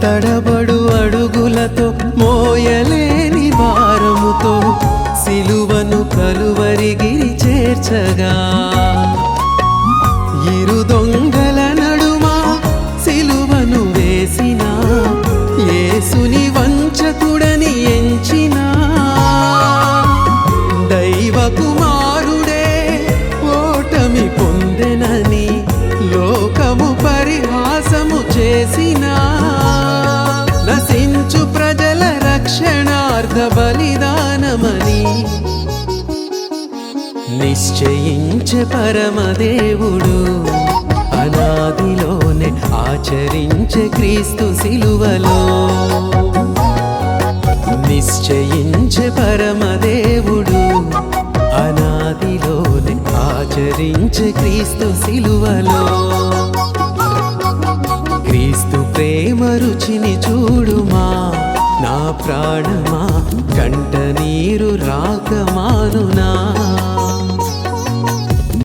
తడబడు అడుగులతో మోయలేని భారముతో సిలువను కలువరిగిరి చేర్చగా ఇరు దొంగల నడుమ సిలువను వేసిన యేసుని వంచకుడని ఎంచిన దైవ కుమారుడే ఓటమి పొందెనని లోకము పరిహాసము చేసిన నశించు ప్రజల రక్షణార్థ బలిదానమని నిశ్చయించే పరమదేవుడు అనాదిలోనే ఆచరించే క్రీస్తు సిలువలో నిశ్చయించే పరమదేవుడు అనాదిలోనే ఆచరించే క్రీస్తు సిలువలో క్రీస్తు ప్రేమ రుచిని చూడుమా నా ప్రాణమా కంట నీరు రాకమానునా